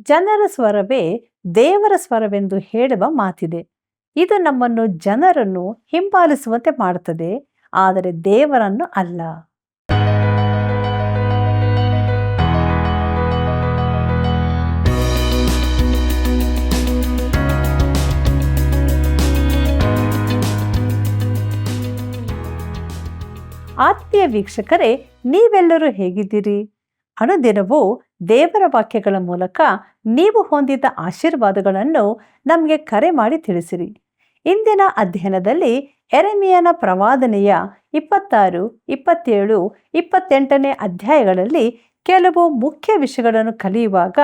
ಜನರ ಸ್ವರವೇ ದೇವರ ಸ್ವರವೆಂದು ಹೇಳುವ ಮಾತಿದೆ. ಇದು ನಮ್ಮನ್ನು ಜನರನ್ನು ಹಿಂಬಾಲಿಸುವಂತೆ ಮಾಡುತ್ತದೆ, ಆದರೆ ದೇವರನ್ನು ಅಲ್ಲ. ಆತ್ಮೀಯ ವೀಕ್ಷಕರೇ, ನೀವೆಲ್ಲರೂ ಹೇಗಿದ್ದೀರಿ? ಅನುದಿನವೂ ದೇವರ ವಾಕ್ಯಗಳ ಮೂಲಕ ನೀವು ಹೊಂದಿದ ಆಶೀರ್ವಾದಗಳನ್ನು ನಮಗೆ ಕರೆ ಮಾಡಿ ತಿಳಿಸಿರಿ. ಇಂದಿನ ಅಧ್ಯಯನದಲ್ಲಿ ಯೆರೆಮೀಯನ ಪ್ರವಾದನೆಯ 26, 27, 28ನೇ ಅಧ್ಯಾಯಗಳಲ್ಲಿ ಕೆಲವು ಮುಖ್ಯ ವಿಷಯಗಳನ್ನು ಕಲಿಯುವಾಗ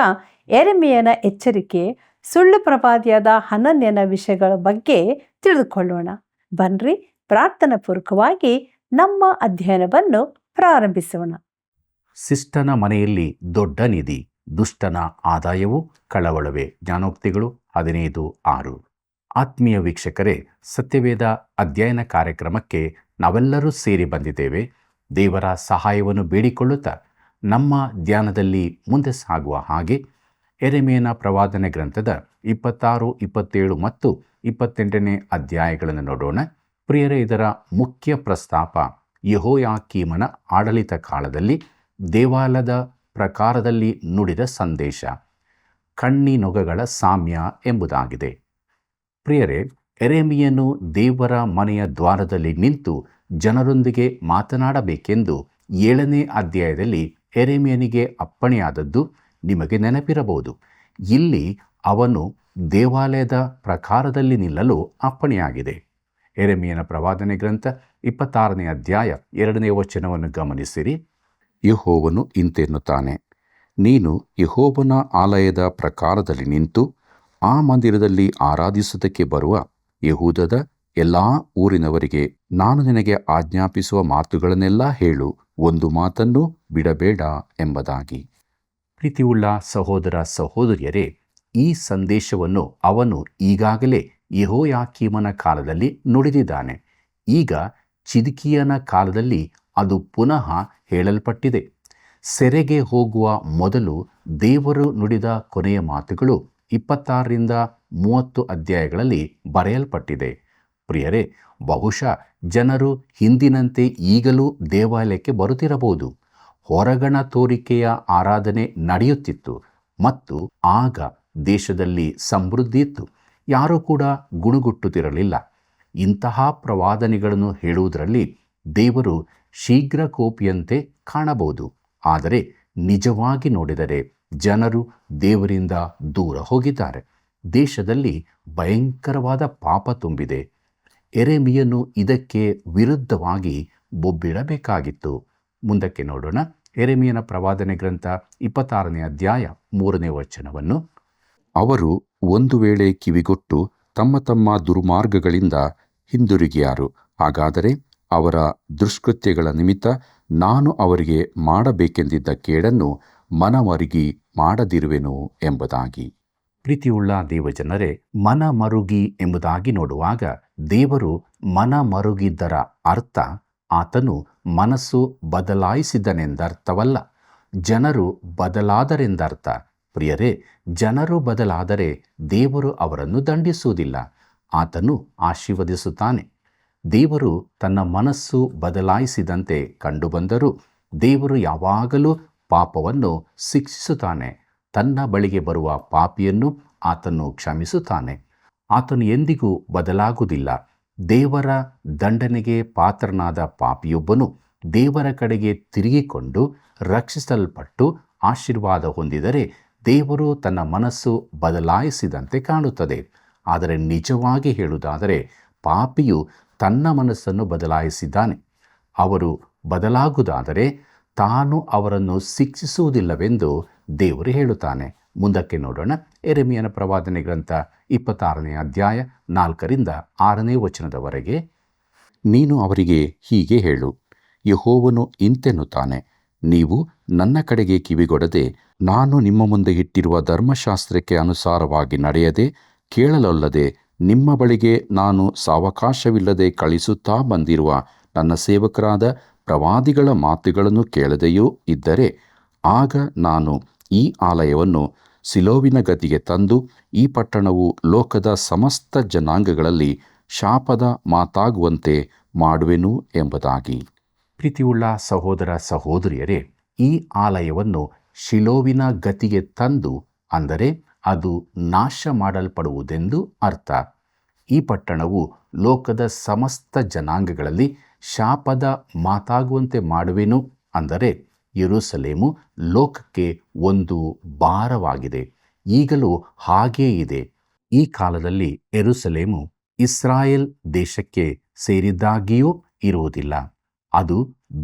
ಯೆರೆಮೀಯನ ಎಚ್ಚರಿಕೆ, ಸುಳ್ಳು ಪ್ರವಾದಿಯಾದ ಹನನ್ಯನ ವಿಷಯಗಳ ಬಗ್ಗೆ ತಿಳಿದುಕೊಳ್ಳೋಣ. ಬನ್ರಿ, ಪ್ರಾರ್ಥನಾ ಪೂರ್ವಕವಾಗಿ ನಮ್ಮ ಅಧ್ಯಯನವನ್ನು ಪ್ರಾರಂಭಿಸೋಣ. ಶಿಷ್ಟನ ಮನೆಯಲ್ಲಿ ದೊಡ್ಡ ನಿಧಿ, ದುಷ್ಟನ ಆದಾಯವು ಕಳವಳವೇ. ಜ್ಞಾನೋಕ್ತಿಗಳು 15:6. ಆತ್ಮೀಯ ವೀಕ್ಷಕರೇ, ಸತ್ಯವೇದ ಅಧ್ಯಯನ ಕಾರ್ಯಕ್ರಮಕ್ಕೆ ನಾವೆಲ್ಲರೂ ಸೇರಿ ಬಂದಿದ್ದೇವೆ. ದೇವರ ಸಹಾಯವನ್ನು ಬೇಡಿಕೊಳ್ಳುತ್ತಾ ನಮ್ಮ ಧ್ಯಾನದಲ್ಲಿ ಮುಂದೆ ಸಾಗುವ ಹಾಗೆ ಯೆರೆಮೀಯನ ಪ್ರವಾದನೆ ಗ್ರಂಥದ 26, 27 ಮತ್ತು 28ನೇ ಅಧ್ಯಾಯಗಳನ್ನು ನೋಡೋಣ. ಪ್ರಿಯರೇ, ಇದರ ಮುಖ್ಯ ಪ್ರಸ್ತಾಪ ಯೆಹೋಯಾಕೀಮನ ಆಡಳಿತ ಕಾಲದಲ್ಲಿ ದೇವಾಲಯದ ಪ್ರಕಾರದಲ್ಲಿ ನುಡಿದ ಸಂದೇಶ, ಕಣ್ಣಿನೊಗಗಳ ಸಾಮ್ಯ ಎಂಬುದಾಗಿದೆ. ಪ್ರಿಯರೇ, ಯೆರೆಮೀಯನು ದೇವರ ಮನೆಯ ದ್ವಾರದಲ್ಲಿ ನಿಂತು ಜನರೊಂದಿಗೆ ಮಾತನಾಡಬೇಕೆಂದು 7ನೇ ಅಧ್ಯಾಯದಲ್ಲಿ ಯೆರೆಮೀಯನಿಗೆ ಅಪ್ಪಣೆಯಾದದ್ದು ನಿಮಗೆ ನೆನಪಿರಬಹುದು. ಇಲ್ಲಿ ಅವನು ದೇವಾಲಯದ ಪ್ರಕಾರದಲ್ಲಿ ನಿಲ್ಲಲು ಅಪ್ಪಣೆಯಾಗಿದೆ. ಯೆರೆಮೀಯನ ಪ್ರವಾದನೆ ಗ್ರಂಥ 26ನೇ ಅಧ್ಯಾಯ 2ನೇ ವಚನವನ್ನು ಗಮನಿಸಿರಿ. ಯೆಹೋವನು ಇಂತೆನ್ನುತ್ತಾನೆ, ನೀನು ಯೆಹೋವನ ಆಲಯದ ಪ್ರಕಾರದಲ್ಲಿ ನಿಂತು ಆ ಮಂದಿರದಲ್ಲಿ ಆರಾಧಿಸುವುದಕ್ಕೆ ಬರುವ ಯೆಹೂದದ ಎಲ್ಲ ಊರಿನವರಿಗೆ ನಾನು ನಿನಗೆ ಆಜ್ಞಾಪಿಸುವ ಮಾತುಗಳನ್ನೆಲ್ಲ ಹೇಳು, ಒಂದು ಮಾತನ್ನು ಬಿಡಬೇಡ ಎಂಬುದಾಗಿ. ಪ್ರೀತಿಯುಳ್ಳ ಸಹೋದರ ಸಹೋದರಿಯರೇ, ಈ ಸಂದೇಶವನ್ನು ಅವನು ಈಗಾಗಲೇ ಯೆಹೋಯಾಕೀಮನ ಕಾಲದಲ್ಲಿ ನುಡಿದಿದ್ದಾನೆ. ಈಗ ಚಿದ್ಕೀಯನ ಕಾಲದಲ್ಲಿ ಅದು ಪುನಃ ಹೇಳಲ್ಪಟ್ಟಿದೆ. ಸೆರೆಗೆ ಹೋಗುವ ಮೊದಲು ದೇವರು ನುಡಿದ ಕೊನೆಯ ಮಾತುಗಳು 26ರಿಂದ 30 ಅಧ್ಯಾಯಗಳಲ್ಲಿ ಬರೆಯಲ್ಪಟ್ಟಿದೆ. ಪ್ರಿಯರೇ, ಬಹುಶಃ ಜನರು ಹಿಂದಿನಂತೆ ಈಗಲೂ ದೇವಾಲಯಕ್ಕೆ ಬರುತ್ತಿರಬಹುದು. ಹೊರಗಣ ತೋರಿಕೆಯ ಆರಾಧನೆ ನಡೆಯುತ್ತಿತ್ತು ಮತ್ತು ಆಗ ದೇಶದಲ್ಲಿ ಸಮೃದ್ಧಿ ಇತ್ತು. ಯಾರೂ ಕೂಡ ಗುಣಗುಟ್ಟುತ್ತಿರಲಿಲ್ಲ. ಇಂತಹ ಪ್ರವಾದನೆಗಳನ್ನು ಹೇಳುವುದರಲ್ಲಿ ದೇವರು ಶೀಘ್ರ ಕೋಪಿಯಂತೆ ಕಾಣಬಹುದು. ಆದರೆ ನಿಜವಾಗಿ ನೋಡಿದರೆ ಜನರು ದೇವರಿಂದ ದೂರ ಹೋಗಿದ್ದಾರೆ. ದೇಶದಲ್ಲಿ ಭಯಂಕರವಾದ ಪಾಪ ತುಂಬಿದೆ. ಯೆರೆಮೀಯನು ಇದಕ್ಕೆ ವಿರುದ್ಧವಾಗಿ ಬೊಬ್ಬಿಡಬೇಕಾಗಿತ್ತು. ಮುಂದಕ್ಕೆ ನೋಡೋಣ. ಯೆರೆಮೀಯನ ಪ್ರವಾದನೆ ಗ್ರಂಥ 26ನೇ ಅಧ್ಯಾಯ 3ನೇ ವಚನವನ್ನು. ಅವರು ಒಂದು ವೇಳೆ ಕಿವಿಗೊಟ್ಟು ತಮ್ಮ ತಮ್ಮ ದುರ್ಮಾರ್ಗಗಳಿಂದ ಹಿಂದಿರುಗಿಯಾರು. ಹಾಗಾದರೆ ಅವರ ದುಷ್ಕೃತ್ಯಗಳ ನಿಮಿತ್ತ ನಾನು ಅವರಿಗೆ ಮಾಡಬೇಕೆಂದಿದ್ದ ಕೇಡನ್ನು ಮನಮರುಗಿ ಮಾಡದಿರುವೆನು ಎಂಬುದಾಗಿ. ಪ್ರೀತಿಯುಳ್ಳ ದೇವಜನರೇ, ಮನಮರುಗಿ ಎಂಬುದಾಗಿ ನೋಡುವಾಗ ದೇವರು ಮನಮರುಗಿದ್ದರ ಅರ್ಥ ಆತನು ಮನಸ್ಸು ಬದಲಾಯಿಸಿದನೆಂದರ್ಥವಲ್ಲ, ಜನರು ಬದಲಾದರೆಂದರ್ಥ. ಪ್ರಿಯರೇ, ಜನರು ಬದಲಾದರೆ ದೇವರು ಅವರನ್ನು ದಂಡಿಸುವುದಿಲ್ಲ, ಆತನು ಆಶೀರ್ವದಿಸುತ್ತಾನೆ. ದೇವರು ತನ್ನ ಮನಸ್ಸು ಬದಲಾಯಿಸಿದಂತೆ ಕಂಡುಬಂದರೂ ದೇವರು ಯಾವಾಗಲೂ ಪಾಪವನ್ನು ಶಿಕ್ಷಿಸುತ್ತಾನೆ. ತನ್ನ ಬಳಿಗೆ ಬರುವ ಪಾಪಿಯನ್ನು ಆತನು ಕ್ಷಮಿಸುತ್ತಾನೆ. ಆತನು ಎಂದಿಗೂ ಬದಲಾಗುವುದಿಲ್ಲ. ದೇವರ ದಂಡನೆಗೆ ಪಾತ್ರನಾದ ಪಾಪಿಯೊಬ್ಬನು ದೇವರ ಕಡೆಗೆ ತಿರುಗಿಕೊಂಡು ರಕ್ಷಿಸಲ್ಪಟ್ಟು ಆಶೀರ್ವಾದ ಹೊಂದಿದರೆ ದೇವರು ತನ್ನ ಮನಸ್ಸು ಬದಲಾಯಿಸಿದಂತೆ ಕಾಣುತ್ತದೆ. ಆದರೆ ನಿಜವಾಗಿ ಹೇಳುವುದಾದರೆ ಪಾಪಿಯು ತನ್ನ ಮನಸ್ಸನ್ನು ಬದಲಾಯಿಸಿದ್ದಾನೆ. ಅವರು ಬದಲಾಗುವುದಾದರೆ ತಾನು ಅವರನ್ನು ಶಿಕ್ಷಿಸುವುದಿಲ್ಲವೆಂದು ದೇವರು ಹೇಳುತ್ತಾನೆ. ಮುಂದಕ್ಕೆ ನೋಡೋಣ. ಯೆರೆಮೀಯನ ಪ್ರವಾದನೆ ಗ್ರಂಥ 26ನೇ ಅಧ್ಯಾಯ 4ರಿಂದ 6ನೇ ವಚನದವರೆಗೆ. ನೀನು ಅವರಿಗೆ ಹೀಗೆ ಹೇಳು, ಯೆಹೋವನು ಇಂತೆನ್ನುತ್ತಾನೆ, ನೀವು ನನ್ನ ಕಡೆಗೆ ಕಿವಿಗೊಡದೆ ನಾನು ನಿಮ್ಮ ಮುಂದೆ ಇಟ್ಟಿರುವ ಧರ್ಮಶಾಸ್ತ್ರಕ್ಕೆ ಅನುಸಾರವಾಗಿ ನಡೆಯದೆ ಕೇಳಲೊಲ್ಲದೆ ನಿಮ್ಮ ಬಳಿಗೆ ನಾನು ಸಾವಕಾಶವಿಲ್ಲದೆ ಕಳಿಸುತ್ತಾ ಬಂದಿರುವ ನನ್ನ ಸೇವಕರಾದ ಪ್ರವಾದಿಗಳ ಮಾತುಗಳನ್ನು ಕೇಳದೆಯೂ ಇದ್ದರೆ, ಆಗ ನಾನು ಈ ಆಲಯವನ್ನು ಸಿಲೋವಿನ ಗತಿಗೆ ತಂದು ಈ ಪಟ್ಟಣವು ಲೋಕದ ಸಮಸ್ತ ಜನಾಂಗಗಳಲ್ಲಿ ಶಾಪದ ಮಾತಾಗುವಂತೆ ಮಾಡುವೆನು ಎಂಬುದಾಗಿ. ಪ್ರೀತಿಯುಳ್ಳ ಸಹೋದರ ಸಹೋದರಿಯರೇ, ಈ ಆಲಯವನ್ನು ಶಿಲೋವಿನ ಗತಿಗೆ ತಂದು ಅಂದರೆ ಅದು ನಾಶ ಮಾಡಲ್ಪಡುವುದೆಂದು ಅರ್ಥ. ಈ ಪಟ್ಟಣವು ಲೋಕದ ಸಮಸ್ತ ಜನಾಂಗಗಳಲ್ಲಿ ಶಾಪದ ಮಾತಾಗುವಂತೆ ಮಾಡುವೆನು ಅಂದರೆ ಯೆರೂಸಲೇಮು ಲೋಕಕ್ಕೆ ಒಂದು ಭಾರವಾಗಿದೆ. ಈಗಲೂ ಹಾಗೇ ಇದೆ. ಈ ಕಾಲದಲ್ಲಿ ಯೆರೂಸಲೇಮು ಇಸ್ರಾಯೇಲ್ ದೇಶಕ್ಕೆ ಸೇರಿದ್ದಾಗಿಯೂ ಇರುವುದಿಲ್ಲ. ಅದು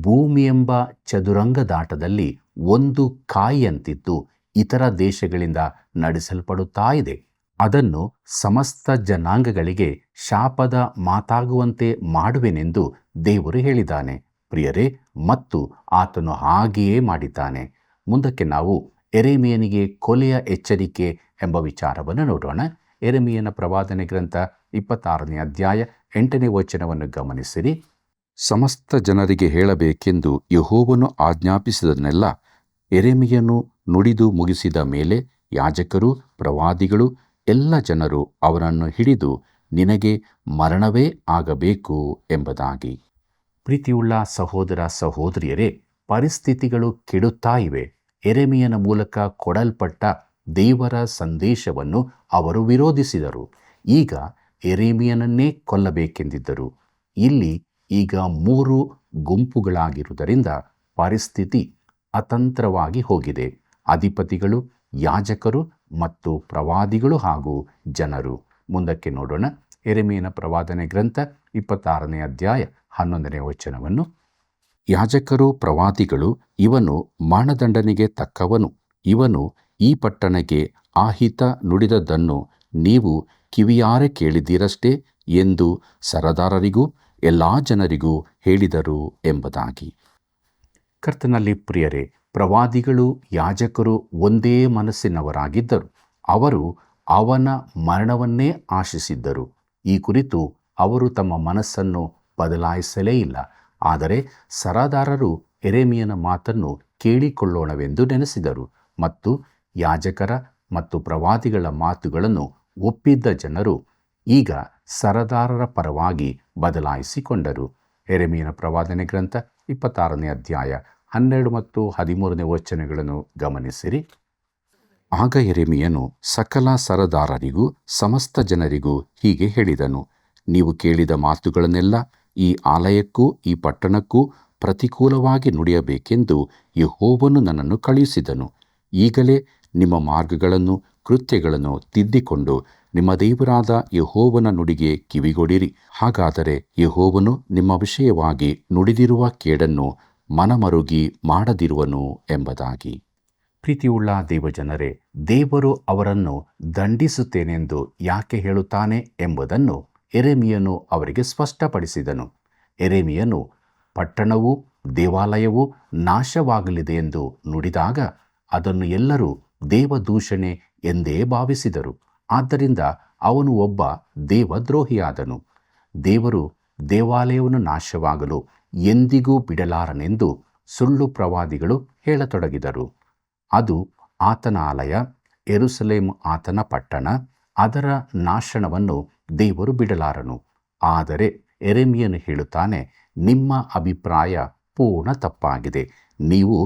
ಭೂಮಿಯೆಂಬ ಚದುರಂಗದಾಟದಲ್ಲಿ ಒಂದು ಕಾಯಿಯಂತಿದ್ದು ಇತರ ದೇಶಗಳಿಂದ ನಡೆಸಲ್ಪಡುತ್ತಾ ಇದೆ. ಅದನ್ನು ಸಮಸ್ತ ಜನಾಂಗಗಳಿಗೆ ಶಾಪದ ಮಾತಾಗುವಂತೆ ಮಾಡುವೆನೆಂದು ದೇವರು ಹೇಳಿದ್ದಾನೆ ಪ್ರಿಯರೇ, ಮತ್ತು ಆತನು ಹಾಗೆಯೇ ಮಾಡಿದ್ದಾನೆ. ಮುಂದಕ್ಕೆ ನಾವು ಯೆರೆಮೀಯನಿಗೆ ಕೊಲೆಯ ಎಚ್ಚರಿಕೆ ಎಂಬ ವಿಚಾರವನ್ನು ನೋಡೋಣ. ಯೆರೆಮೀಯನ ಪ್ರವಾದನೆ ಗ್ರಂಥ 26ನೇ ಅಧ್ಯಾಯ 8ನೇ ವಚನವನ್ನು ಗಮನಿಸಿರಿ. ಸಮಸ್ತ ಜನರಿಗೆ ಹೇಳಬೇಕೆಂದು ಯೆಹೋವನು ಆಜ್ಞಾಪಿಸಿದನೆಲ್ಲ ಯೆರೆಮೀಯನು ನುಡಿದು ಮುಗಿಸಿದ ಮೇಲೆ ಯಾಜಕರು, ಪ್ರವಾದಿಗಳು, ಎಲ್ಲ ಜನರು ಅವನನ್ನು ಹಿಡಿದು ನಿನಗೆ ಮರಣವೇ ಆಗಬೇಕು ಎಂಬುದಾಗಿ. ಪ್ರೀತಿಯುಳ್ಳ ಸಹೋದರ ಸಹೋದರಿಯರೇ, ಪರಿಸ್ಥಿತಿಗಳು ಕೆಡುತ್ತಾ ಇವೆ. ಯೆರೆಮೀಯನ ಮೂಲಕ ಕೊಡಲ್ಪಟ್ಟ ದೇವರ ಸಂದೇಶವನ್ನು ಅವರು ವಿರೋಧಿಸಿದರು. ಈಗ ಯೆರೆಮೀಯನನ್ನೇ ಕೊಲ್ಲಬೇಕೆಂದಿದ್ದರು. ಇಲ್ಲಿ ಈಗ 3 ಗುಂಪುಗಳಾಗಿರುವುದರಿಂದ ಪರಿಸ್ಥಿತಿ ಅತಂತ್ರವಾಗಿ ಹೋಗಿದೆ. ಅಧಿಪತಿಗಳು, ಯಾಜಕರು ಮತ್ತು ಪ್ರವಾದಿಗಳು ಹಾಗೂ ಜನರು. ಮುಂದಕ್ಕೆ ನೋಡೋಣ. ಯೆರೆಮೀಯನ ಪ್ರವಾದನೆ ಗ್ರಂಥ 26ನೇ ಅಧ್ಯಾಯ 11ನೇ ವಚನವನ್ನು. ಯಾಜಕರು, ಪ್ರವಾದಿಗಳು, ಇವನು ಮರಣದಂಡನೆಗೆ ತಕ್ಕವನು. ಇವನು ಈ ಪಟ್ಟಣಕ್ಕೆ ಆಹಿತ ನುಡಿದದ್ದನ್ನು ನೀವು ಕಿವಿಯಾರೆ ಕೇಳಿದ್ದೀರಷ್ಟೇ ಎಂದು ಸರದಾರರಿಗೂ ಎಲ್ಲ ಜನರಿಗೂ ಹೇಳಿದರು ಎಂಬುದಾಗಿ. ಕರ್ತನಲ್ಲಿ ಪ್ರಿಯರೇ, ಪ್ರವಾದಿಗಳು, ಯಾಜಕರು ಒಂದೇ ಮನಸ್ಸಿನವರಾಗಿದ್ದರು. ಅವರು ಅವನ ಮರಣವನ್ನೇ ಆಶಿಸಿದ್ದರು. ಈ ಕುರಿತು ಅವರು ತಮ್ಮ ಮನಸ್ಸನ್ನು ಬದಲಾಯಿಸಲೇ ಇಲ್ಲ. ಆದರೆ ಸರದಾರರು ಯೆರೆಮೀಯನ ಮಾತನ್ನು ಕೇಳಿಕೊಳ್ಳೋಣವೆಂದು ನೆನೆಸಿದರು ಮತ್ತು ಯಾಜಕರ ಮತ್ತು ಪ್ರವಾದಿಗಳ ಮಾತುಗಳನ್ನು ಒಪ್ಪಿದ್ದ ಜನರು ಈಗ ಸರದಾರರ ಪರವಾಗಿ ಬದಲಾಯಿಸಿಕೊಂಡರು. ಯೆರೆಮೀಯನ ಪ್ರವಾದನೆ ಗ್ರಂಥ 26ನೇ ಅಧ್ಯಾಯ 12 ಮತ್ತು 13ನೇ ವಚನಗಳನ್ನು ಗಮನಿಸಿರಿ. ಆಗ ಯೆರೆಮೀಯನು ಸಕಲ ಸರದಾರರಿಗೂ ಸಮಸ್ತ ಜನರಿಗೂ ಹೀಗೆ ಹೇಳಿದನು. ನೀವು ಕೇಳಿದ ಮಾತುಗಳನ್ನೆಲ್ಲ ಈ ಆಲಯಕ್ಕೂ ಈ ಪಟ್ಟಣಕ್ಕೂ ಪ್ರತಿಕೂಲವಾಗಿ ನುಡಿಯಬೇಕೆಂದು ಯೆಹೋವನು ನನ್ನನ್ನು ಕಳುಹಿಸಿದನು. ಈಗಲೇ ನಿಮ್ಮ ಮಾರ್ಗಗಳನ್ನು ಕೃತ್ಯಗಳನ್ನು ತಿದ್ದಿಕೊಂಡು ನಿಮ್ಮ ದೇವರಾದ ಯೆಹೋವನ ನುಡಿಗೆ ಕಿವಿಗೊಡಿರಿ. ಹಾಗಾದರೆ ಯೆಹೋವನು ನಿಮ್ಮ ವಿಷಯವಾಗಿ ನುಡಿದಿರುವ ಕೇಡನ್ನು ಮನಮರುಗಿ ಮಾಡದಿರುವನು ಎಂಬುದಾಗಿ. ಪ್ರೀತಿಯುಳ್ಳ ದೇವಜನರೇ, ದೇವರು ಅವರನ್ನು ದಂಡಿಸುತ್ತೇನೆಂದು ಯಾಕೆ ಹೇಳುತ್ತಾನೆ ಎಂಬುದನ್ನು ಯೆರೆಮೀಯನು ಅವರಿಗೆ ಸ್ಪಷ್ಟಪಡಿಸಿದನು. ಯೆರೆಮೀಯನು ಪಟ್ಟಣವೂ ದೇವಾಲಯವೂ ನಾಶವಾಗಲಿದೆ ಎಂದು ನುಡಿದಾಗ ಅದನ್ನು ಎಲ್ಲರೂ ದೇವದೂಷಣೆ ಎಂದೇ ಭಾವಿಸಿದರು. ಆದ್ದರಿಂದ ಅವನು ಒಬ್ಬ ದೇವದ್ರೋಹಿಯಾದನು. ದೇವರು ದೇವಾಲಯವನ್ನು ನಾಶವಾಗಲು ಎಂದಿಗೂ ಬಿಡಲಾರನೆಂದು ಸುಳ್ಳು ಪ್ರವಾದಿಗಳು ಹೇಳತೊಡಗಿದರು. ಅದು ಆತನ ಆಲಯ, ಯೆರೂಸಲೇಮ್ ಆತನ ಪಟ್ಟಣ. ಅದರ ನಾಶನವನ್ನು ದೇವರು ಬಿಡಲಾರನು. ಆದರೆ ಯೆರೆಮೀಯನು ಹೇಳುತ್ತಾನೆ, ನಿಮ್ಮ ಅಭಿಪ್ರಾಯ ಪೂರ್ಣ ತಪ್ಪಾಗಿದೆ. ನೀವು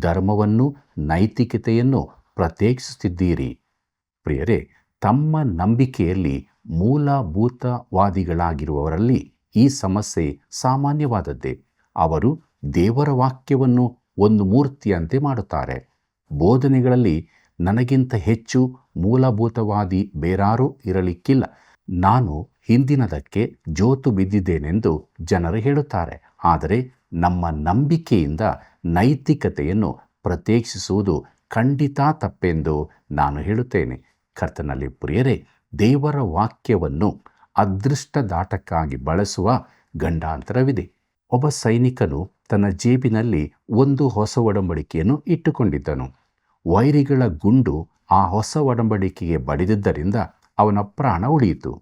ಧರ್ಮವನ್ನು ನೈತಿಕತೆಯನ್ನು ಪ್ರತ್ಯೇಕಿಸುತ್ತಿದ್ದೀರಿ. ಪ್ರಿಯರೇ, ತಮ್ಮ ನಂಬಿಕೆಯಲ್ಲಿ ಮೂಲಭೂತವಾದಿಗಳಾಗಿರುವವರಲ್ಲಿ ಈ ಸಮಸ್ಯೆ ಸಾಮಾನ್ಯವಾದದ್ದೇ. ಅವರು ದೇವರ ವಾಕ್ಯವನ್ನು ಒಂದು ಮೂರ್ತಿಯಂತೆ ಮಾಡುತ್ತಾರೆ. ಬೋಧನೆಗಳಲ್ಲಿ ನನಗಿಂತ ಹೆಚ್ಚು ಮೂಲಭೂತವಾದಿ ಬೇರಾರೂ ಇರಲಿಕ್ಕಿಲ್ಲ, ನಾನು ಹಿಂದಿನದಕ್ಕೆ ಜೋತು ಬಿದ್ದಿದ್ದೇನೆಂದು ಜನರು ಹೇಳುತ್ತಾರೆ. ಆದರೆ ನಮ್ಮ ನಂಬಿಕೆಯಿಂದ ನೈತಿಕತೆಯನ್ನು ಪ್ರತ್ಯೇಕಿಸುವುದು ಖಂಡಿತ ತಪ್ಪೆಂದು ನಾನು ಹೇಳುತ್ತೇನೆ. ಕರ್ತನಲ್ಲಿ ಪ್ರಿಯರೇ, ದೇವರ ವಾಕ್ಯವನ್ನು ಅದೃಷ್ಟದಾಟಕ್ಕಾಗಿ ಬಳಸುವ ಗಂಡಾಂತರವಿದೆ. ಒಬ್ಬ ಸೈನಿಕನು ತನ್ನ ಜೇಬಿನಲ್ಲಿ ಒಂದು ಹೊಸ ಒಡಂಬಡಿಕೆಯನ್ನು ಇಟ್ಟುಕೊಂಡಿದ್ದನು. ವೈರಿಗಳ ಗುಂಡು ಆ ಹೊಸ ಒಡಂಬಡಿಕೆಗೆ ಬಡಿದಿದ್ದರಿಂದ ಅವನ ಪ್ರಾಣ ಉಳಿಯಿತು.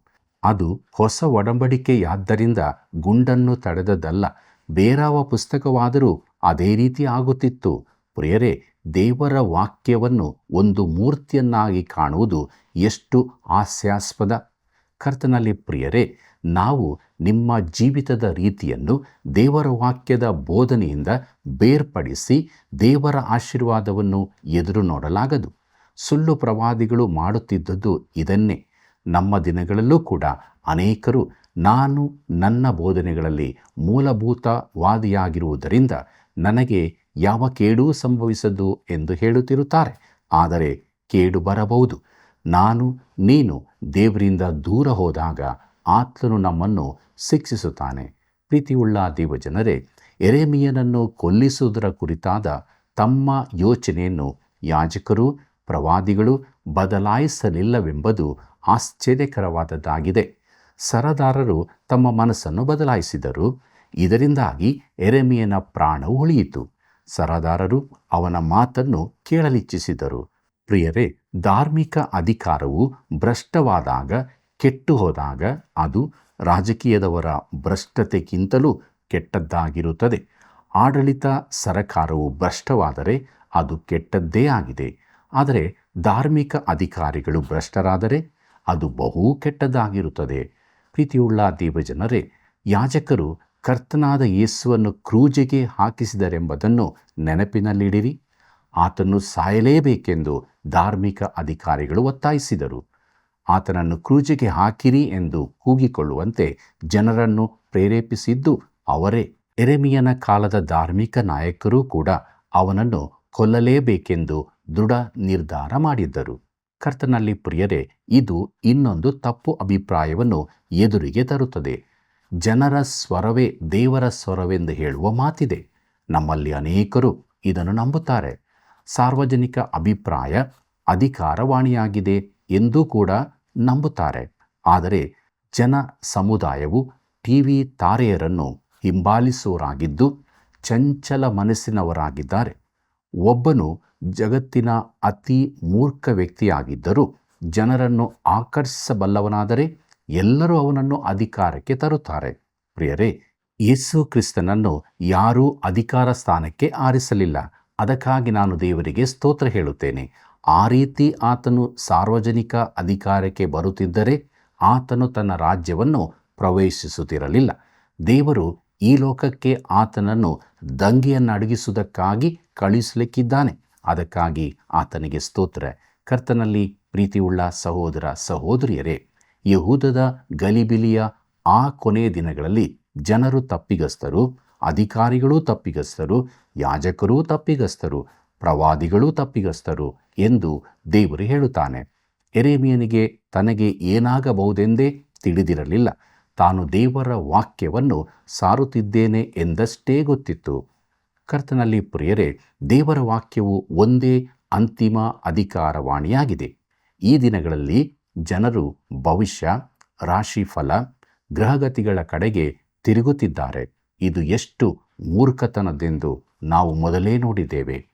ಅದು ಹೊಸ ಒಡಂಬಡಿಕೆಯಾದ್ದರಿಂದ ಗುಂಡನ್ನು ತಡೆದದ್ದಲ್ಲ, ಬೇರಾವ ಪುಸ್ತಕವಾದರೂ ಅದೇ ರೀತಿ ಆಗುತ್ತಿತ್ತು. ಪ್ರಿಯರೇ, ದೇವರ ವಾಕ್ಯವನ್ನು ಒಂದು ಮೂರ್ತಿಯನ್ನಾಗಿ ಕಾಣುವುದು ಎಷ್ಟು ಹಾಸ್ಯಾಸ್ಪದ. ಕರ್ತನಲ್ಲಿ ಪ್ರಿಯರೇ, ನಾವು ನಿಮ್ಮ ಜೀವಿತದ ರೀತಿಯನ್ನು ದೇವರ ವಾಕ್ಯದ ಬೋಧನೆಯಿಂದ ಬೇರ್ಪಡಿಸಿ ದೇವರ ಆಶೀರ್ವಾದವನ್ನು ಎದುರು ನೋಡಲಾಗದು. ಸುಳ್ಳು ಪ್ರವಾದಿಗಳು ಮಾಡುತ್ತಿದ್ದದ್ದು ಇದನ್ನೇ. ನಮ್ಮ ದಿನಗಳಲ್ಲೂ ಕೂಡ ಅನೇಕರು ನಾನು ನನ್ನ ಬೋಧನೆಗಳಲ್ಲಿ ಮೂಲಭೂತವಾದಿಯಾಗಿರುವುದರಿಂದ ನನಗೆ ಯಾವ ಕೇಡೂ ಸಂಭವಿಸದು ಎಂದು ಹೇಳುತ್ತಿರುತ್ತಾರೆ. ಆದರೆ ಕೇಡು ಬರಬಹುದು. ನೀನು ದೇವರಿಂದ ದೂರ ಹೋದಾಗ ಆತನು ನಮ್ಮನ್ನು ಶಿಕ್ಷಿಸುತ್ತಾನೆ. ಪ್ರೀತಿಯುಳ್ಳ ದೇವಜನರೇ, ಯೆರೆಮೀಯನನ್ನು ಕೊಲ್ಲಿಸುವುದರ ಕುರಿತಾದ ತಮ್ಮ ಯೋಚನೆಯನ್ನು ಯಾಜಕರು, ಪ್ರವಾದಿಗಳು ಬದಲಾಯಿಸಲಿಲ್ಲವೆಂಬುದು ಆಶ್ಚರ್ಯಕರವಾದದ್ದಾಗಿದೆ. ಸರದಾರರು ತಮ್ಮ ಮನಸ್ಸನ್ನು ಬದಲಾಯಿಸಿದರು. ಇದರಿಂದಾಗಿ ಯೆರೆಮೀಯನ ಪ್ರಾಣವು ಉಳಿಯಿತು. ಸರದಾರರು ಅವನ ಮಾತನ್ನು ಕೇಳಲಿಚ್ಛಿಸಿದರು. ಪ್ರಿಯರೇ, ಧಾರ್ಮಿಕ ಅಧಿಕಾರವು ಭ್ರಷ್ಟವಾದಾಗ, ಕೆಟ್ಟು ಹೋದಾಗ ಅದು ರಾಜಕೀಯದವರ ಭ್ರಷ್ಟತೆಗಿಂತಲೂ ಕೆಟ್ಟದ್ದಾಗಿರುತ್ತದೆ. ಆಡಳಿತ ಸರಕಾರವು ಭ್ರಷ್ಟವಾದರೆ ಅದು ಕೆಟ್ಟದ್ದೇ ಆಗಿದೆ. ಆದರೆ ಧಾರ್ಮಿಕ ಅಧಿಕಾರಿಗಳು ಭ್ರಷ್ಟರಾದರೆ ಅದು ಬಹು ಕೆಟ್ಟದ್ದಾಗಿರುತ್ತದೆ. ಪ್ರೀತಿಯುಳ್ಳ ದೇವಜನರೇ, ಯಾಜಕರು ಕರ್ತನಾದ ಯೇಸುವನ್ನು ಕ್ರೂಜಿಗೆ ಹಾಕಿಸಿದರೆಂಬುದನ್ನು ನೆನಪಿನಲ್ಲಿಡಿರಿ. ಆತನು ಸಾಯಲೇಬೇಕೆಂದು ಧಾರ್ಮಿಕ ಅಧಿಕಾರಿಗಳು ಒತ್ತಾಯಿಸಿದರು. ಆತನನ್ನು ಕ್ರೂಜಿಗೆ ಹಾಕಿರಿ ಎಂದು ಕೂಗಿಕೊಳ್ಳುವಂತೆ ಜನರನ್ನು ಪ್ರೇರೇಪಿಸಿದ್ದು ಅವರೇ. ಯೆರೆಮೀಯನ ಕಾಲದ ಧಾರ್ಮಿಕ ನಾಯಕರೂ ಕೂಡ ಅವನನ್ನು ಕೊಲ್ಲಲೇಬೇಕೆಂದು ದೃಢ ನಿರ್ಧಾರ ಮಾಡಿದ್ದರು. ಕರ್ತನಲ್ಲಿ ಪ್ರಿಯರೇ, ಇದು ಇನ್ನೊಂದು ತಪ್ಪು ಅಭಿಪ್ರಾಯವನ್ನು ಎದುರಿಗೆ ತರುತ್ತದೆ. ಜನರ ಸ್ವರವೇ ದೇವರ ಸ್ವರವೆಂದು ಹೇಳುವ ಮಾತಿದೆ. ನಮ್ಮಲ್ಲಿ ಅನೇಕರು ಇದನ್ನು ನಂಬುತ್ತಾರೆ. ಸಾರ್ವಜನಿಕ ಅಭಿಪ್ರಾಯ ಅಧಿಕಾರವಾಣಿಯಾಗಿದೆ ಎಂದೂ ಕೂಡ ನಂಬುತ್ತಾರೆ. ಆದರೆ ಜನ ಸಮುದಾಯವು ಟಿವಿ ತಾರೆಯರನ್ನು ಹಿಂಬಾಲಿಸುವವರಾಗಿದ್ದು ಚಂಚಲ ಮನಸ್ಸಿನವರಾಗಿದ್ದಾರೆ. ಒಬ್ಬನು ಜಗತ್ತಿನ ಅತಿ ಮೂರ್ಖ ವ್ಯಕ್ತಿಯಾಗಿದ್ದರೂ ಜನರನ್ನು ಆಕರ್ಷಿಸಬಲ್ಲವನಾದರೆ ಎಲ್ಲರೂ ಅವನನ್ನು ಅಧಿಕಾರಕ್ಕೆ ತರುತ್ತಾರೆ. ಪ್ರಿಯರೇ, ಯೇಸು ಕ್ರಿಸ್ತನನ್ನು ಯಾರೂ ಅಧಿಕಾರ ಸ್ಥಾನಕ್ಕೆ ಆರಿಸಲಿಲ್ಲ. ಅದಕ್ಕಾಗಿ ನಾನು ದೇವರಿಗೆ ಸ್ತೋತ್ರ ಹೇಳುತ್ತೇನೆ. ಆ ರೀತಿ ಆತನು ಸಾರ್ವಜನಿಕ ಅಧಿಕಾರಕ್ಕೆ ಬರುತ್ತಿದ್ದರೆ ಆತನು ತನ್ನ ರಾಜ್ಯವನ್ನು ಪ್ರವೇಶಿಸುತ್ತಿರಲಿಲ್ಲ. ದೇವರು ಈ ಲೋಕಕ್ಕೆ ಆತನನ್ನು ದಂಗೆಯನ್ನಡಗಿಸುವುದಕ್ಕಾಗಿ ಕಳುಹಿಸಲಿಕ್ಕಿದ್ದಾನೆ. ಅದಕ್ಕಾಗಿ ಆತನಿಗೆ ಸ್ತೋತ್ರ. ಕರ್ತನಲ್ಲಿ ಪ್ರೀತಿಯುಳ್ಳ ಸಹೋದರ ಸಹೋದರಿಯರೇ, ಯಹೂದದ ಗಲಿಬಿಲಿಯ ಆ ಕೊನೆಯ ದಿನಗಳಲ್ಲಿ ಜನರು ತಪ್ಪಿಗಸ್ತರು, ಅಧಿಕಾರಿಗಳೂ ತಪ್ಪಿಗಸ್ತರು, ಯಾಜಕರೂ ತಪ್ಪಿಗಸ್ತರು, ಪ್ರವಾದಿಗಳೂ ತಪ್ಪಿಗಸ್ತರು ಎಂದು ದೇವರು ಹೇಳುತ್ತಾನೆ. ಯೆರೆಮೀಯನಿಗೆ ತನಗೆ ಏನಾಗಬಹುದೆಂದೇ ತಿಳಿದಿರಲಿಲ್ಲ. ತಾನು ದೇವರ ವಾಕ್ಯವನ್ನು ಸಾರುತ್ತಿದ್ದೇನೆ ಎಂದಷ್ಟೇ ಗೊತ್ತಿತ್ತು. ಕರ್ತನಲ್ಲಿ ಪ್ರಿಯರೇ, ದೇವರ ವಾಕ್ಯವು ಒಂದೇ ಅಂತಿಮ ಅಧಿಕಾರವಾಣಿಯಾಗಿದೆ. ಈ ದಿನಗಳಲ್ಲಿ ಜನರು ಭವಿಷ್ಯ, ರಾಶಿಫಲ, ಗ್ರಹಗತಿಗಳ ಕಡೆಗೆ ತಿರುಗುತ್ತಿದ್ದಾರೆ. ಇದು ಎಷ್ಟು ಮೂರ್ಖತನದೆಂದು ನಾವು ಮೊದಲೇ ನೋಡಿದ್ದೇವೆ.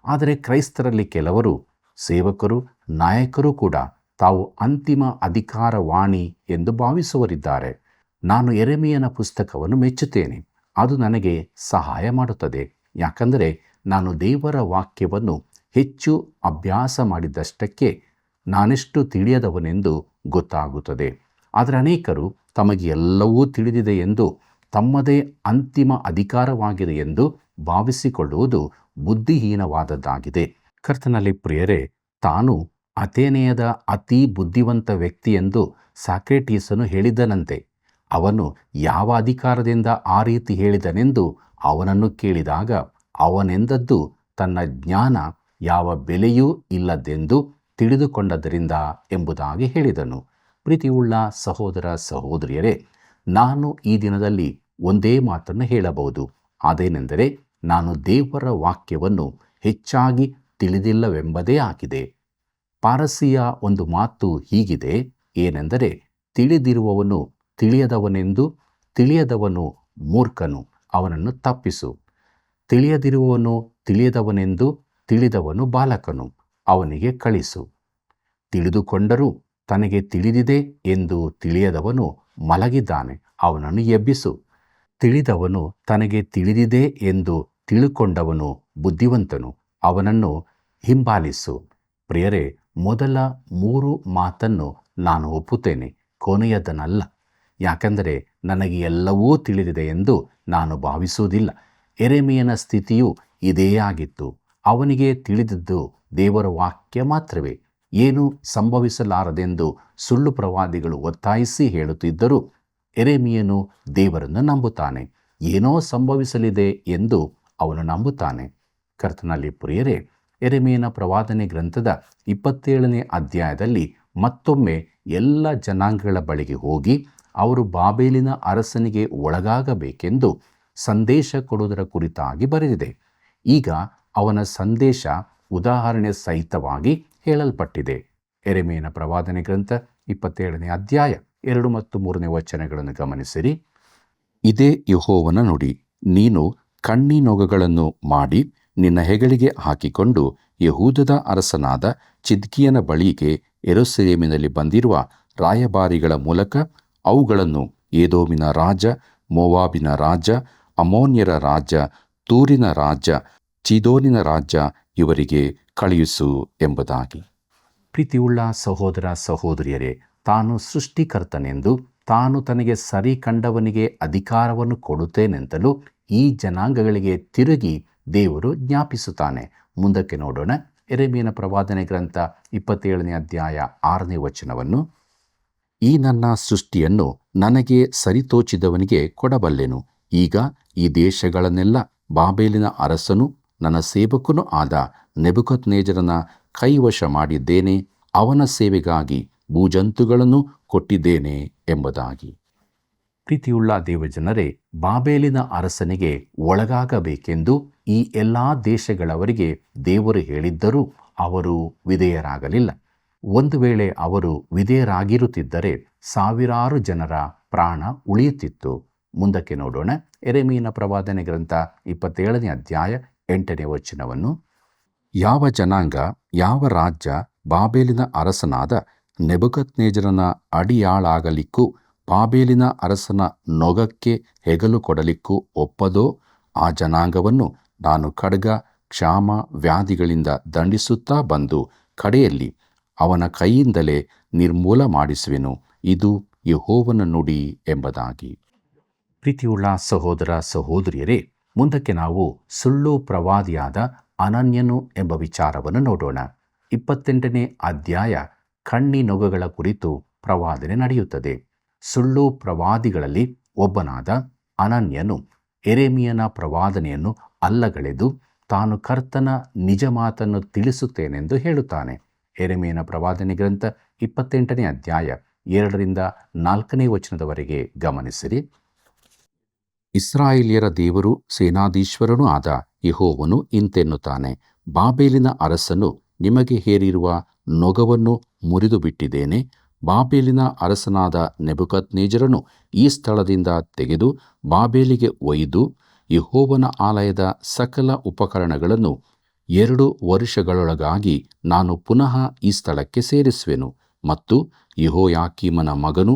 ಆದರೆ ಕ್ರೈಸ್ತರಲ್ಲಿ ಕೆಲವರು, ಸೇವಕರು, ನಾಯಕರು ಕೂಡ ತಾವು ಅಂತಿಮ ಅಧಿಕಾರವಾಣಿ ಎಂದು ಭಾವಿಸುವರಿದ್ದಾರೆ. ನಾನು ಯೆರೆಮೀಯನ ಪುಸ್ತಕವನ್ನು ಮೆಚ್ಚುತ್ತೇನೆ. ಅದು ನನಗೆ ಸಹಾಯ ಮಾಡುತ್ತದೆ. ಯಾಕಂದರೆ ನಾನು ದೇವರ ವಾಕ್ಯವನ್ನು ಹೆಚ್ಚು ಅಭ್ಯಾಸ ಮಾಡಿದಷ್ಟಕ್ಕೆ ನಾನೆಷ್ಟು ತಿಳಿಯದವನೆಂದು ಗೊತ್ತಾಗುತ್ತದೆ. ಆದರೆ ಅನೇಕರು ತಮಗೆ ಎಲ್ಲವೂ ತಿಳಿದಿದೆ ಎಂದು, ತಮ್ಮದೇ ಅಂತಿಮ ಅಧಿಕಾರವಾಗಿದೆ ಎಂದು ಭಾವಿಸಿಕೊಳ್ಳುವುದು ಬುದ್ಧಿಹೀನವಾದದ್ದಾಗಿದೆ. ಕರ್ತನಲ್ಲಿ ಪ್ರಿಯರೇ, ತಾನು ಅಥೇನೆಯದ ಅತಿ ಬುದ್ಧಿವಂತ ವ್ಯಕ್ತಿ ಎಂದು ಸಾಕ್ರೇಟೀಸನು ಹೇಳಿದ್ದನಂತೆ. ಅವನು ಯಾವ ಅಧಿಕಾರದಿಂದ ಆ ರೀತಿ ಹೇಳಿದನೆಂದು ಅವನನ್ನು ಕೇಳಿದಾಗ ಅವನೆಂದದ್ದು ತನ್ನ ಜ್ಞಾನ ಯಾವ ಬೆಲೆಯೂ ಇಲ್ಲದೆಂದು ತಿಳಿದುಕೊಂಡದ್ದರಿಂದ ಎಂಬುದಾಗಿ ಹೇಳಿದನು. ಪ್ರೀತಿಯುಳ್ಳ ಸಹೋದರ ಸಹೋದರಿಯರೇ, ನಾನು ಈ ದಿನದಲ್ಲಿ ಒಂದೇ ಮಾತನ್ನು ಹೇಳಬಹುದು. ಅದೇನೆಂದರೆ, ನಾನು ದೇವರ ವಾಕ್ಯವನ್ನು ಹೆಚ್ಚಾಗಿ ತಿಳಿದಿಲ್ಲವೆಂಬುದೇ ಆಗಿದೆ. ಪಾರಸಿಯ ಒಂದು ಮಾತು ಹೀಗಿದೆ, ಏನೆಂದರೆ, ತಿಳಿದಿರುವವನು ತಿಳಿಯದವನೆಂದು, ತಿಳಿಯದವನು ಮೂರ್ಖನು, ಅವನನ್ನು ತಪ್ಪಿಸು. ತಿಳಿಯದಿರುವವನು ತಿಳಿಯದವನೆಂದು, ತಿಳಿದವನು ಬಾಲಕನು, ಅವನಿಗೆ ಕಳಿಸು. ತಿಳಿದುಕೊಂಡರೂ ತನಗೆ ತಿಳಿದಿದೆ ಎಂದು ತಿಳಿಯದವನು ಮಲಗಿದ್ದಾನೆ, ಅವನನ್ನು ಎಬ್ಬಿಸು. ತಿಳಿದವನು ತನಗೆ ತಿಳಿದಿದೆ ಎಂದು ತಿಳುಕೊಂಡವನು ಬುದ್ಧಿವಂತನು, ಅವನನ್ನು ಹಿಂಬಾಲಿಸು. ಪ್ರಿಯರೇ, ಮೊದಲ 3 ಮಾತನ್ನು ನಾನು ಒಪ್ಪುತ್ತೇನೆ, ಕೊನೆಯದನ್ನಲ್ಲ. ಯಾಕೆಂದರೆ ನನಗೆ ಎಲ್ಲವೂ ತಿಳಿದಿದೆ ಎಂದು ನಾನು ಭಾವಿಸುವುದಿಲ್ಲ. ಯೆರೆಮೀಯನ ಸ್ಥಿತಿಯು ಇದೇ ಆಗಿತ್ತು. ಅವನಿಗೆ ತಿಳಿದಿದ್ದು ದೇವರ ವಾಕ್ಯ ಮಾತ್ರವೇ. ಏನೂ ಸಂಭವಿಸಲಾರದೆಂದು ಸುಳ್ಳು ಪ್ರವಾದಿಗಳು ಒತ್ತಾಯಿಸಿ ಹೇಳುತ್ತಿದ್ದರೂ ಯೆರೆಮೀಯನು ದೇವರನ್ನು ನಂಬುತ್ತಾನೆ. ಏನೋ ಸಂಭವಿಸಲಿದೆ ಎಂದು ಅವನು ನಂಬುತ್ತಾನೆ. ಕರ್ತನಲ್ಲಿ ಪ್ರಿಯರೇ, ಯೆರೆಮೀಯನ ಪ್ರವಾದನೆ ಗ್ರಂಥದ 27ನೇ ಅಧ್ಯಾಯದಲ್ಲಿ ಮತ್ತೊಮ್ಮೆ ಎಲ್ಲ ಜನಾಂಗಗಳ ಬಳಿಗೆ ಹೋಗಿ ಅವರು ಬಾಬೇಲಿನ ಅರಸನಿಗೆ ಒಳಗಾಗಬೇಕೆಂದು ಸಂದೇಶ ಕೊಡುವುದರ ಕುರಿತಾಗಿ ಬರೆದಿದೆ. ಈಗ ಅವನ ಸಂದೇಶ ಉದಾಹರಣೆ ಸಹಿತವಾಗಿ ಹೇಳಲ್ಪಟ್ಟಿದೆ. ಯೆರೆಮೀಯನ ಪ್ರವಾದನೆ ಗ್ರಂಥ 27ನೇ ಅಧ್ಯಾಯ 2 ಮತ್ತು 3ನೇ ವಚನಗಳನ್ನು ಗಮನಿಸಿರಿ. ಇದೇ ಯೆಹೋವನ ನುಡಿ. ನೀನು ಕಣ್ಣಿನೊಗಗಳನ್ನು ಮಾಡಿ ನಿನ್ನ ಹೆಗಲಿಗೆ ಹಾಕಿಕೊಂಡು ಯೆಹೂದದ ಅರಸನಾದ ಚಿದ್ಕೀಯನ ಬಳಿಗೆ ಯೆರೂಸಲೇಮಿನಲ್ಲಿ ಬಂದಿರುವ ರಾಯಭಾರಿಗಳ ಮೂಲಕ ಅವುಗಳನ್ನು ಏದೋಮಿನ ರಾಜ, ಮೋವಾಬಿನ ರಾಜ, ಅಮ್ಮೋನ್ಯರ ರಾಜ, ತೂರಿನ ರಾಜ, ಚೀದೋನಿನ ರಾಜ ಇವರಿಗೆ ಕಳುಹಿಸು ಎಂಬುದಾಗಿ. ಪ್ರೀತಿಯುಳ್ಳ ಸಹೋದರ ಸಹೋದರಿಯರೇ, ತಾನು ಸೃಷ್ಟಿಕರ್ತನೆಂದು ತಾನು ತನಗೆ ಸರಿ ಕಂಡವನಿಗೆ ಅಧಿಕಾರವನ್ನು ಕೊಡುತ್ತೇನೆಂತಲೂ ಈ ಜನಾಂಗಗಳಿಗೆ ತಿರುಗಿ ದೇವರು ಜ್ಞಾಪಿಸುತ್ತಾನೆ. ಮುಂದಕ್ಕೆ ನೋಡೋಣ. ಯೆರೆಮೀಯನ ಪ್ರವಾದನೆ ಗ್ರಂಥ 27ನೇ ಅಧ್ಯಾಯ 6ನೇ ವಚನವನ್ನು. ಈ ನನ್ನ ಸೃಷ್ಟಿಯನ್ನು ನನಗೆ ಸರಿತೋಚಿದವನಿಗೆ ಕೊಡಬಲ್ಲೆನು. ಈಗ ಈ ದೇಶಗಳನ್ನೆಲ್ಲ ಬಾಬೇಲಿನ ಅರಸನು ನನ್ನ ಸೇವಕನೂ ಆದ ನೆಬೂಕದ್ನೆಚ್ಚರನ ಕೈವಶ ಮಾಡಿದ್ದೇನೆ. ಅವನ ಸೇವೆಗಾಗಿ ಭೂಜಂತುಗಳನ್ನು ಕೊಟ್ಟಿದ್ದೇನೆ ಎಂಬುದಾಗಿ. ಪ್ರೀತಿಯುಳ್ಳ ದೇವಜನರೇ, ಬಾಬೇಲಿನ ಅರಸನಿಗೆ ಒಳಗಾಗಬೇಕೆಂದು ಈ ಎಲ್ಲ ದೇಶಗಳವರಿಗೆ ದೇವರು ಹೇಳಿದ್ದರೂ ಅವರು ವಿಧೇಯರಾಗಲಿಲ್ಲ. ಒಂದು ವೇಳೆ ಅವರು ವಿಧೇಯರಾಗಿರುತ್ತಿದ್ದರೆ ಸಾವಿರಾರು ಜನರ ಪ್ರಾಣ ಉಳಿಯುತ್ತಿತ್ತು. ಮುಂದಕ್ಕೆ ನೋಡೋಣ. ಯೆರೆಮೀಯನ ಪ್ರವಾದನೆ ಗ್ರಂಥ 27ನೇ ಅಧ್ಯಾಯ 8ನೇ ವಚನವನ್ನು. ಯಾವ ಜನಾಂಗ, ಯಾವ ರಾಜ್ಯ ಬಾಬೇಲಿನ ಅರಸನಾದ ನೆಬೂಕದ್ನೆಚ್ಚರನ ಅಡಿಯಾಳಾಗಲಿಕ್ಕೂ ಬಾಬೇಲಿನ ಅರಸನ ನೊಗಕ್ಕೆ ಹೆಗಲು ಕೊಡಲಿಕ್ಕೂ ಒಪ್ಪದೋ ಆ ಜನಾಂಗವನ್ನು ನಾನು ಖಡ್ಗ, ಕ್ಷಾಮ, ವ್ಯಾಧಿಗಳಿಂದ ದಂಡಿಸುತ್ತಾ ಬಂದು ಕಡೆಯಲ್ಲಿ ಅವನ ಕೈಯಿಂದಲೇ ನಿರ್ಮೂಲ ಮಾಡಿಸುವೆನು. ಇದು ಯೆಹೋವನ ನುಡಿ ಎಂಬುದಾಗಿ. ಪ್ರೀತಿಯುಳ್ಳ ಸಹೋದರ ಸಹೋದರಿಯರೇ, ಮುಂದಕ್ಕೆ ನಾವು ಸುಳ್ಳು ಪ್ರವಾದಿಯಾದ ಅನನ್ಯನು ಎಂಬ ವಿಚಾರವನ್ನು ನೋಡೋಣ. 28ನೇ ಅಧ್ಯಾಯ ಕಣ್ಣಿನೊಗಗಳ ಕುರಿತು ಪ್ರವಾದನೆ ನಡೆಯುತ್ತದೆ. ಸುಳ್ಳು ಪ್ರವಾದಿಗಳಲ್ಲಿ ಒಬ್ಬನಾದ ಅನನ್ಯನು ಯೆರೆಮೀಯನ ಪ್ರವಾದನೆಯನ್ನು ಅಲ್ಲಗಳೆದು ತಾನು ಕರ್ತನ ನಿಜ ಮಾತನ್ನು ತಿಳಿಸುತ್ತೇನೆಂದು ಹೇಳುತ್ತಾನೆ. ಯೆರೆಮೀಯನ ಪ್ರವಾದನೆ ಗ್ರಂಥ 28ನೇ ಅಧ್ಯಾಯ 2ರಿಂದ 4ನೇ ವಚನದವರೆಗೆ ಗಮನಿಸಿರಿ. ಇಸ್ರಾಯೇಲ್ಯರ ದೇವರು ಸೇನಾಧೀಶ್ವರನೂ ಆದ ಯೆಹೋವನು ಇಂತೆನ್ನುತ್ತಾನೆ. ಬಾಬೇಲಿನ ಅರಸನು ನಿಮಗೆ ಹೇರಿರುವ ನೊಗವನ್ನು ಮುರಿದು ಬಿಟ್ಟಿದ್ದೇನೆ. ಬಾಬೇಲಿನ ಅರಸನಾದ ನೆಬೂಕದ್ನೆಚ್ಚರನು ಈ ಸ್ಥಳದಿಂದ ತೆಗೆದು ಬಾಬೇಲಿಗೆ ಒಯ್ದು ಯೆಹೋವನ ಆಲಯದ ಸಕಲ ಉಪಕರಣಗಳನ್ನು 2 ವರ್ಷಗಳೊಳಗಾಗಿ ನಾನು ಪುನಃ ಈ ಸ್ಥಳಕ್ಕೆ ಸೇರಿಸುವೆನು. ಮತ್ತು ಯೆಹೋಯಾಕೀಮನ ಮಗನೂ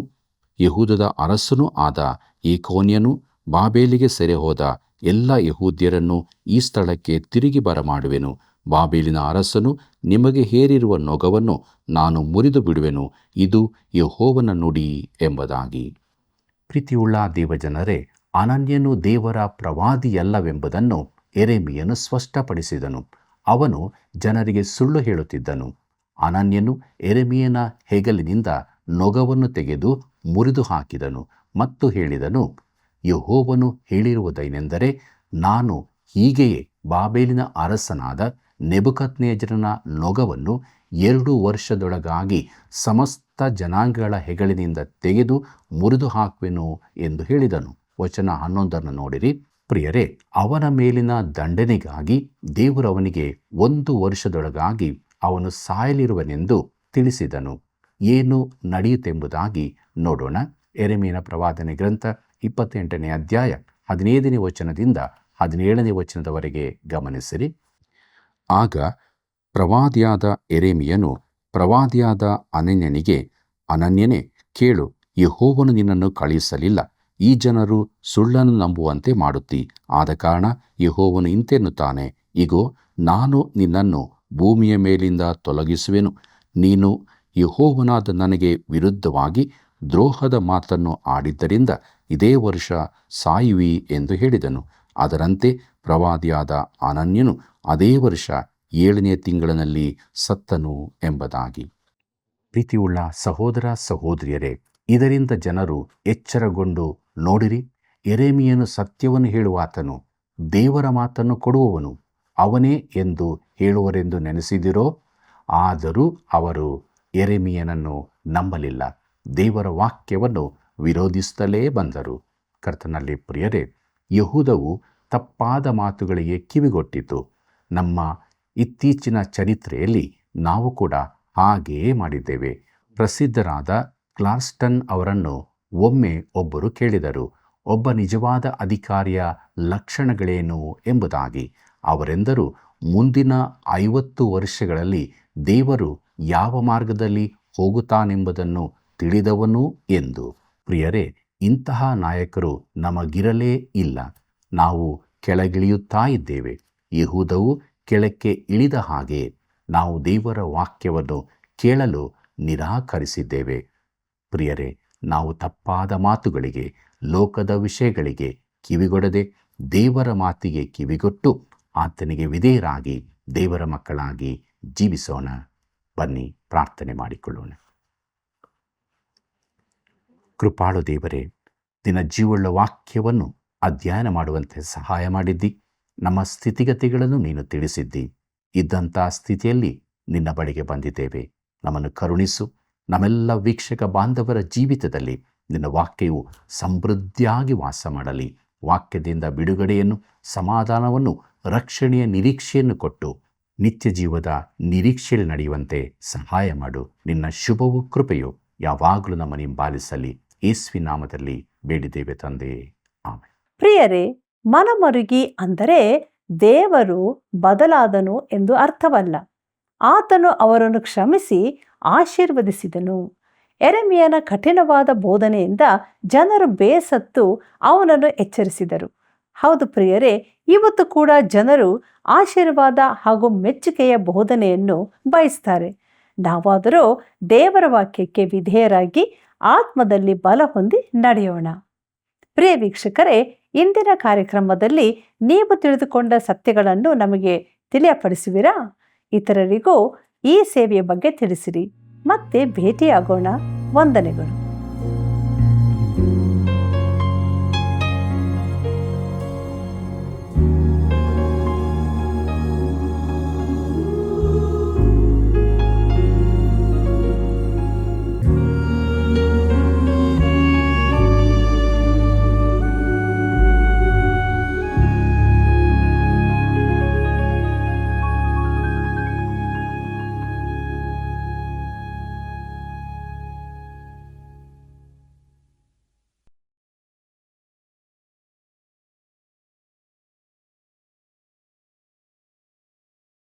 ಯೆಹೂದದ ಅರಸನೂ ಆದ ಯೆಕೊನ್ಯನು ಬಾಬೇಲಿಗೆ ಸೆರೆಹೋದ ಎಲ್ಲ ಯೆಹೂದ್ಯರನ್ನು ಈ ಸ್ಥಳಕ್ಕೆ ತಿರುಗಿ ಬರಮಾಡುವೆನು. ಬಾಬೇಲಿನ ಅರಸನು ನಿಮಗೆ ಹೇರಿರುವ ನೊಗವನ್ನು ನಾನು ಮುರಿದು ಬಿಡುವೆನು. ಇದು ಯೆಹೋವನ ನುಡಿ ಎಂಬುದಾಗಿ. ಪ್ರೀತಿಯುಳ್ಳ ದೇವಜನರೇ, ಅನನ್ಯನು ದೇವರ ಪ್ರವಾದಿಯಲ್ಲವೆಂಬುದನ್ನು ಯೆರೆಮೀಯನು ಸ್ಪಷ್ಟಪಡಿಸಿದನು. ಅವನು ಜನರಿಗೆ ಸುಳ್ಳು ಹೇಳುತ್ತಿದ್ದನು. ಅನನ್ಯನು ಯೆರೆಮೀಯನ ಹೆಗಲಿನಿಂದ ನೊಗವನ್ನು ತೆಗೆದು ಮುರಿದು ಹಾಕಿದನು ಮತ್ತು ಹೇಳಿದನು, ಯೆಹೋವನು ಹೇಳಿರುವುದೇನೆಂದರೆ, ನಾನು ಹೀಗೆಯೇ ಬಾಬೇಲಿನ ಅರಸನಾದ ನೆಬೂಕದ್ನೆಚ್ಚರನ ನೊಗವನ್ನು 2 ವರ್ಷದೊಳಗಾಗಿ ಸಮಸ್ತ ಜನಾಂಗಗಳ ಹೆಗಲಿನಿಂದ ತೆಗೆದು ಮುರಿದು ಹಾಕುವೆನು ಎಂದು ಹೇಳಿದನು. ವಚನ 11 ನೋಡಿರಿ. ಪ್ರಿಯರೇ, ಅವನ ಮೇಲಿನ ದಂಡನೆಗಾಗಿ ದೇವರು ಅವನಿಗೆ 1 ವರ್ಷದೊಳಗಾಗಿ ಅವನು ಸಾಯಲಿರುವನೆಂದು ತಿಳಿಸಿದನು. ಏನು ನಡೆಯುತ್ತೆಂಬುದಾಗಿ ನೋಡೋಣ. ಯೆರೆಮೀಯನ ಪ್ರವಾದನೆ ಗ್ರಂಥ 28ನೇ ಅಧ್ಯಾಯ 15ನೇ ವಚನದಿಂದ 17ನೇ ವಚನದವರೆಗೆ ಗಮನಿಸಿರಿ. ಆಗ ಪ್ರವಾದಿಯಾದ ಯೆರೆಮೀಯನು ಪ್ರವಾದಿಯಾದ ಅನನ್ಯನಿಗೆ, ಅನನ್ಯನೇ ಕೇಳು, ಯೆಹೋವನು ನಿನ್ನನ್ನು ಕಳುಹಿಸಲಿಲ್ಲ. ಈ ಜನರು ಸುಳ್ಳನ್ನು ನಂಬುವಂತೆ ಮಾಡುತ್ತಿ. ಆದ ಕಾರಣ ಯೆಹೋವನು ಇಂತೆನ್ನುತ್ತಾನೆ, ಇಗೋ, ನಾನು ನಿನ್ನನ್ನು ಭೂಮಿಯ ಮೇಲಿಂದ ತೊಲಗಿಸುವೆನು. ನೀನು ಯೆಹೋವನಾದ ನನಗೆ ವಿರುದ್ಧವಾಗಿ ದ್ರೋಹದ ಮಾತನ್ನು ಆಡಿದ್ದರಿಂದ ಇದೇ ವರ್ಷ ಸಾಯುವಿ ಎಂದು ಹೇಳಿದನು. ಅದರಂತೆ ಪ್ರವಾದಿಯಾದ ಅನನ್ಯನು ಅದೇ ವರ್ಷ 7ನೇ ತಿಂಗಳಿನಲ್ಲಿ ಸತ್ತನು ಎಂಬುದಾಗಿ. ಪ್ರೀತಿಯುಳ್ಳ ಸಹೋದರ ಸಹೋದರಿಯರೇ, ಇದರಿಂದ ಜನರು ಎಚ್ಚರಗೊಂಡು, ನೋಡಿರಿ, ಯೆರೆಮೀಯನು ಸತ್ಯವನ್ನು ಹೇಳುವಾತನು, ದೇವರ ಮಾತನ್ನು ಕೊಡುವವನು ಅವನೇ ಎಂದು ಹೇಳುವರೆಂದು ನೆನೆಸಿದಿರೋ? ಆದರೂ ಅವರು ಯೆರೆಮೀಯನನ್ನು ನಂಬಲಿಲ್ಲ, ದೇವರ ವಾಕ್ಯವನ್ನು ವಿರೋಧಿಸುತ್ತಲೇ ಬಂದರು. ಕರ್ತನಲ್ಲಿ ಪ್ರಿಯರೇ, ಯೆಹೂದವು ತಪ್ಪಾದ ಮಾತುಗಳಿಗೆ ಕಿವಿಗೊಟ್ಟಿತು. ನಮ್ಮ ಇತ್ತೀಚಿನ ಚರಿತ್ರೆಯಲ್ಲಿ ನಾವು ಕೂಡ ಹಾಗೆಯೇ ಮಾಡಿದ್ದೇವೆ. ಪ್ರಸಿದ್ಧರಾದ ಕ್ಲಾರ್ಸ್ಟನ್ ಅವರನ್ನು ಒಮ್ಮೆ ಒಬ್ಬರು ಕೇಳಿದರು, ಒಬ್ಬ ನಿಜವಾದ ಅಧಿಕಾರಿಯ ಲಕ್ಷಣಗಳೇನು ಎಂಬುದಾಗಿ. ಅವರೆಂದರು, ಮುಂದಿನ 50 ವರ್ಷಗಳಲ್ಲಿ ದೇವರು ಯಾವ ಮಾರ್ಗದಲ್ಲಿ ಹೋಗುತ್ತಾನೆಂಬುದನ್ನು ತಿಳಿದವನು ಎಂದು. ಪ್ರಿಯರೇ, ಇಂತಹ ನಾಯಕರು ನಮಗಿರಲೇ ಇಲ್ಲ. ನಾವು ಕೆಳಗಿಳಿಯುತ್ತಾ ಇದ್ದೇವೆ. ಯೆಹೂದವು ಕೆಳಕ್ಕೆ ಇಳಿದ ಹಾಗೆ ನಾವು ದೇವರ ವಾಕ್ಯವನ್ನು ಕೇಳಲು ನಿರಾಕರಿಸಿದ್ದೇವೆ. ಪ್ರಿಯರೇ, ನಾವು ತಪ್ಪಾದ ಮಾತುಗಳಿಗೆ, ಲೋಕದ ವಿಷಯಗಳಿಗೆ ಕಿವಿಗೊಡದೆ ದೇವರ ಮಾತಿಗೆ ಕಿವಿಗೊಟ್ಟು ಆತನಿಗೆ ವಿಧೇಯರಾಗಿ ದೇವರ ಮಕ್ಕಳಾಗಿ ಜೀವಿಸೋಣ. ಬನ್ನಿ ಪ್ರಾರ್ಥನೆ ಮಾಡಿಕೊಳ್ಳೋಣ. ಕೃಪಾಳು ದೇವರೇ, ನಿನ್ನ ಜೀವವುಳ್ಳ ವಾಕ್ಯವನ್ನು ಅಧ್ಯಯನ ಮಾಡುವಂತೆ ಸಹಾಯ ಮಾಡಿದ್ದಿ. ನಮ್ಮ ಸ್ಥಿತಿಗತಿಗಳನ್ನು ನೀನು ತಿಳಿಸಿದ್ದಿ. ಇದ್ದಂಥ ಸ್ಥಿತಿಯಲ್ಲಿ ನಿನ್ನ ಬಳಿಗೆ ಬಂದಿದ್ದೇವೆ. ನಮ್ಮನ್ನು ಕರುಣಿಸು. ನಮ್ಮೆಲ್ಲ ವೀಕ್ಷಕ ಬಾಂಧವರ ಜೀವಿತದಲ್ಲಿ ನಿನ್ನ ವಾಕ್ಯವು ಸಮೃದ್ಧಿಯಾಗಿ ವಾಸ ಮಾಡಲಿ. ವಾಕ್ಯದಿಂದ ಬಿಡುಗಡೆಯನ್ನು, ಸಮಾಧಾನವನ್ನು, ರಕ್ಷಣೆಯ ನಿರೀಕ್ಷೆಯನ್ನು ಕೊಟ್ಟು ನಿತ್ಯ ಜೀವದ ನಿರೀಕ್ಷೆಯಲ್ಲಿ ನಡೆಯುವಂತೆ ಸಹಾಯ ಮಾಡು. ನಿನ್ನ ಶುಭವೂ ಕೃಪೆಯು ಯಾವಾಗಲೂ ನಮ್ಮನ್ನು ಹಿಂಬಾಲಿಸಲಿ. ಯೇಸುವಿನ ನಾಮದಲ್ಲಿ ಬೇಡಿದ್ದೇವೆ ತಂದೆ, ಆಮೆನ್. ಪ್ರಿಯರೇ, ಮನಮರುಗಿ ಅಂದರೆ ದೇವರು ಬದಲಾದನು ಎಂದು ಅರ್ಥವಲ್ಲ. ಆತನು ಅವರನ್ನು ಕ್ಷಮಿಸಿ ಆಶೀರ್ವದಿಸಿದನು. ಯೆರೆಮೀಯನ ಕಠಿಣವಾದ ಬೋಧನೆಯಿಂದ ಜನರು ಬೇಸತ್ತು ಅವನನ್ನು ಎಚ್ಚರಿಸಿದರು. ಹೌದು ಪ್ರಿಯರೇ, ಇವತ್ತು ಕೂಡ ಜನರು ಆಶೀರ್ವಾದ ಹಾಗೂ ಮೆಚ್ಚುಗೆಯ ಬೋಧನೆಯನ್ನು ಬಯಸ್ತಾರೆ. ನಾವಾದರೂ ದೇವರ ವಾಕ್ಯಕ್ಕೆ ವಿಧೇಯರಾಗಿ ಆತ್ಮದಲ್ಲಿ ಬಲ ಹೊಂದಿ ನಡೆಯೋಣ. ಪ್ರಿಯ ವೀಕ್ಷಕರೇ, ಇಂದಿನ ಕಾರ್ಯಕ್ರಮದಲ್ಲಿ ನೀವು ತಿಳಿದುಕೊಂಡ ಸತ್ಯಗಳನ್ನು ನಮಗೆ ತಿಳಿಯಪಡಿಸುವಿರಾ? ಇತರರಿಗೂ ಈ ಸೇವೆಯ ಬಗ್ಗೆ ತಿಳಿಸಿರಿ. ಮತ್ತೆ ಭೇಟಿಯಾಗೋಣ. ವಂದನೆಗಳು.